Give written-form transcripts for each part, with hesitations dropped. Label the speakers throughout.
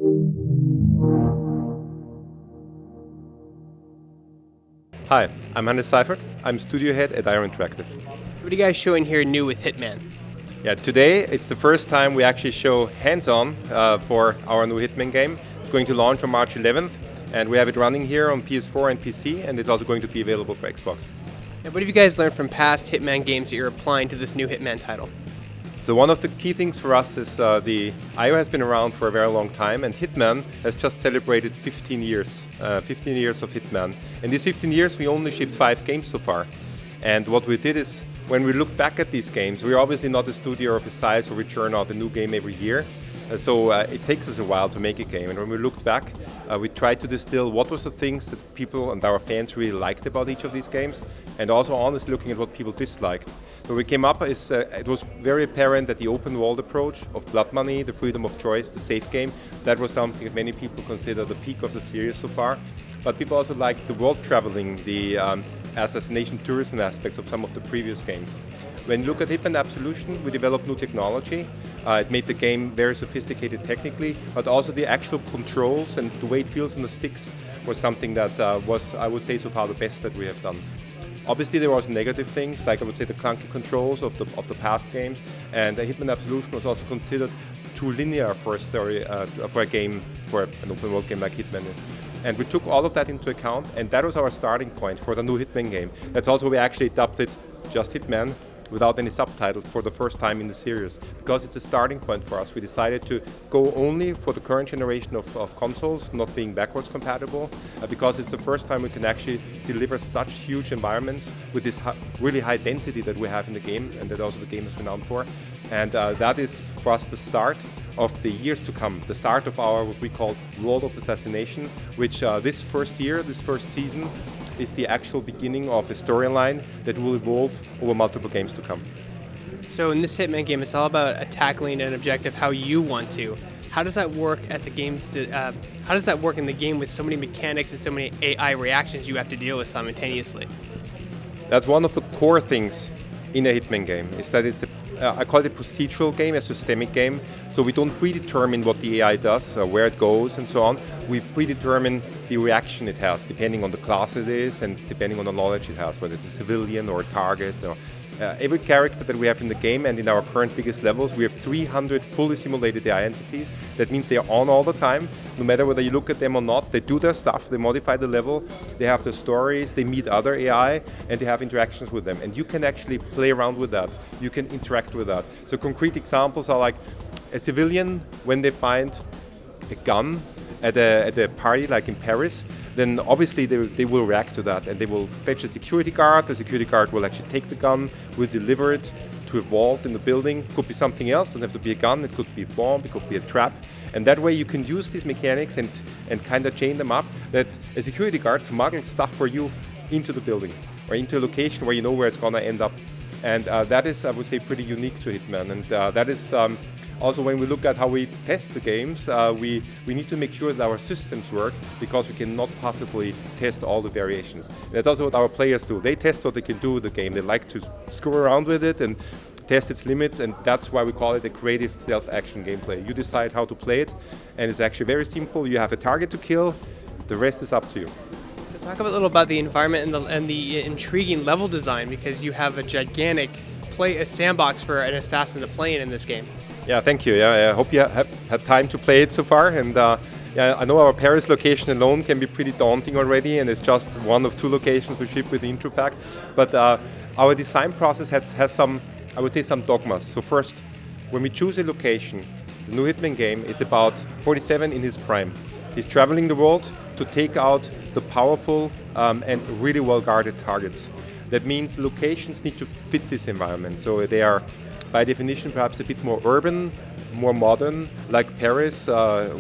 Speaker 1: Hi, I'm Hannes Seifert. I'm studio head at IR Interactive.
Speaker 2: What are you guys showing here new with Hitman?
Speaker 1: Yeah, today it's the first time we actually show hands-on for our new Hitman game. It's going to launch on March 11th, and we have it running here on PS4 and PC, and it's also going to be available for Xbox.
Speaker 2: And what have you guys learned from past Hitman games that you're applying to this new Hitman title?
Speaker 1: So one of the key things for us is the IO has been around for a very long time, and Hitman has just celebrated 15 years. 15 years of Hitman. In these 15 years, we only shipped 5 games so far. And what we did is, when we look back at these games, we're obviously not a studio of a size where we churn out a new game every year. So it takes us a while to make a game. And when we looked back, we tried to distill what was the things that people and our fans really liked about each of these games, and also honestly looking at what people disliked. So we came up is it was very apparent that the open world approach of Blood Money, the freedom of choice, the safe game, that was something that many people consider the peak of the series so far. But people also liked the world traveling, the assassination tourism aspects of some of the previous games. When you look at Hitman Absolution, we developed new technology. It made the game very sophisticated technically, but also the actual controls and the way it feels on the sticks was something that was, I would say, so far the best that we have done. Obviously, there was negative things, like I would say the clunky controls of the past games, and Hitman Absolution was also considered too linear for a story, for an open world game like Hitman is. And we took all of that into account, and that was our starting point for the new Hitman game. That's also why we actually adapted just Hitman without any subtitles for the first time in the series. Because it's a starting point for us, we decided to go only for the current generation of consoles, not being backwards compatible, because it's the first time we can actually deliver such huge environments with this really high density that we have in the game, and that also the game is renowned for. And that is, for us, the start of the years to come, the start of our, what we call, World of Assassination, which this first season, is the actual beginning of a storyline that will evolve over multiple games to come.
Speaker 2: So in this Hitman game, it's all about tackling an objective how you want to. How does that work as a game? How does that work in the game with so many mechanics and so many AI reactions you have to deal with simultaneously?
Speaker 1: That's one of the core things in a Hitman game, is that it's I call it a procedural game, a systemic game. So we don't predetermine what the AI does, where it goes, and so on. We predetermine the reaction it has, depending on the class it is and depending on the knowledge it has, whether it's a civilian or a target. Or, every character that we have in the game and in our current biggest levels, we have 300 fully simulated AI entities. That means they're on all the time, no matter whether you look at them or not. They do their stuff, they modify the level, they have their stories, they meet other AI, and they have interactions with them. And you can actually play around with that. You can interact with that. So concrete examples are like a civilian, when they find a gun at a party like in Paris, then obviously they will react to that, and they will fetch a security guard. The security guard will actually take the gun, will deliver it to a vault in the building. Could be something else, doesn't have to be a gun, it could be a bomb, it could be a trap. And that way you can use these mechanics and kind of chain them up, that a security guard smuggles stuff for you into the building or into a location where you know where it's going to end up. And that is, I would say, pretty unique to Hitman. And that is also, when we look at how we test the games, we need to make sure that our systems work, because we cannot possibly test all the variations. And that's also what our players do. They test what they can do with the game. They like to screw around with it and test its limits, and that's why we call it a creative stealth-action gameplay. You decide how to play it, and it's actually very simple. You have a target to kill, the rest is up to you.
Speaker 2: Talk a little about the environment and the intriguing level design, because you have a gigantic sandbox for an assassin to play in this game.
Speaker 1: Yeah, thank you. Yeah, I hope you have had time to play it so far. And yeah, I know our Paris location alone can be pretty daunting already, and it's just one of 2 locations we ship with the intro pack. But our design process has some, I would say, some dogmas. So first, when we choose a location, the new Hitman game is about 47 in his prime. He's traveling the world to take out the powerful and really well-guarded targets. That means locations need to fit this environment. So they are, by definition, perhaps a bit more urban, more modern, like Paris,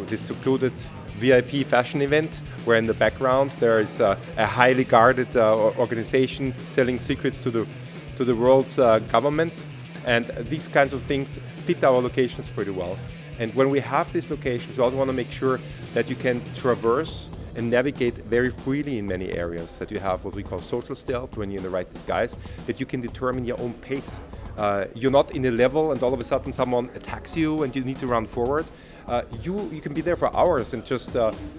Speaker 1: this secluded VIP fashion event, where in the background there is a highly guarded organization selling secrets to the world's governments. And these kinds of things fit our locations pretty well. And when we have these locations, we also want to make sure that you can traverse and navigate very freely in many areas, that you have what we call social stealth when you're in the right disguise, that you can determine your own pace. You're not in a level and all of a sudden someone attacks you and you need to run forward. you can be there for hours and just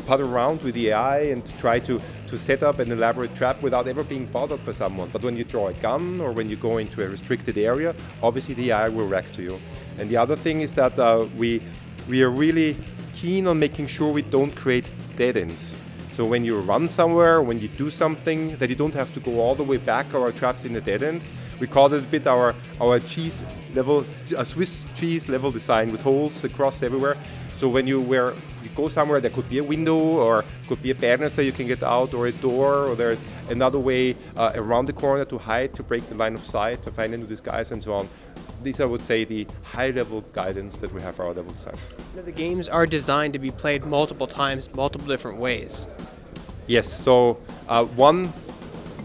Speaker 1: putter around with the AI and try to set up an elaborate trap without ever being bothered by someone. But when you draw a gun or when you go into a restricted area, obviously the AI will react to you. And the other thing is that we are really keen on making sure we don't create dead ends. So when you run somewhere, when you do something, that you don't have to go all the way back or are trapped in a dead end. We call it a bit our cheese level, a Swiss cheese level design with holes across everywhere. So when you go somewhere, there could be a window or could be a banister you can get out, or a door, or there's another way around the corner to hide, to break the line of sight, to find into disguise and so on. These are, I would say, the high-level guidance that we have for our level designs.
Speaker 2: Now, the games are designed to be played multiple times, multiple different ways.
Speaker 1: Yes, so one,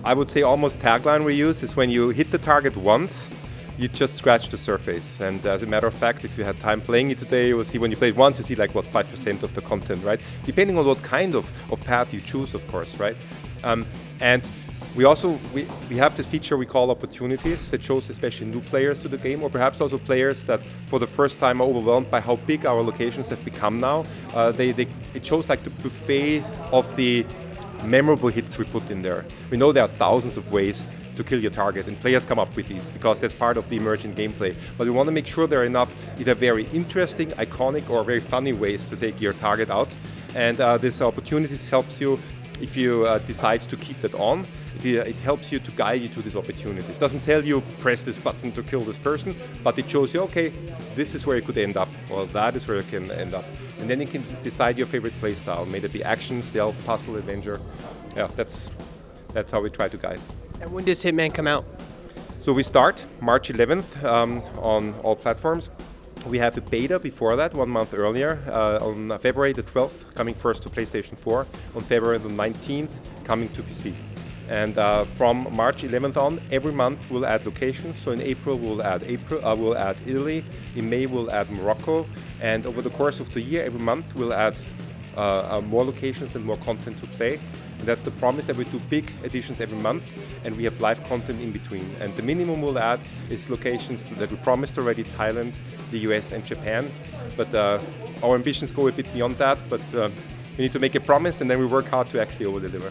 Speaker 1: I would say almost tagline we use is when you hit the target once, you just scratch the surface. And as a matter of fact, if you had time playing it today, you will see when you play it once, you see like, 5% of the content, right? Depending on what kind of path you choose, of course, right? And we have this feature we call opportunities that shows especially new players to the game, or perhaps also players that for the first time are overwhelmed by how big our locations have become now. It shows like the buffet of the memorable hits we put in there. We know there are thousands of ways to kill your target, and players come up with these because that's part of the emerging gameplay. But we want to make sure there are enough either very interesting, iconic, or very funny ways to take your target out. And this opportunities helps you if you decide to keep that on. It helps you to guide you to these opportunities. It doesn't tell you press this button to kill this person, but it shows you, okay, this is where you could end up, or that is where you can end up. And then you can decide your favorite playstyle. May it be action, stealth, puzzle, adventure. Yeah, that's how we try to guide.
Speaker 2: And when does Hitman come out?
Speaker 1: So we start March 11th on all platforms. We have a beta before that, 1 month earlier, on February the 12th, coming first to PlayStation 4, on February the 19th, coming to PC. And from March 11th on, every month we'll add locations. So in April we'll add Italy, in May we'll add Morocco, and over the course of the year, every month we'll add more locations and more content to play. And that's the promise, that we do big additions every month, and we have live content in between. And the minimum we'll add is locations that we promised already: Thailand, the US, and Japan. But our ambitions go a bit beyond that, but we need to make a promise, and then we work hard to actually over-deliver.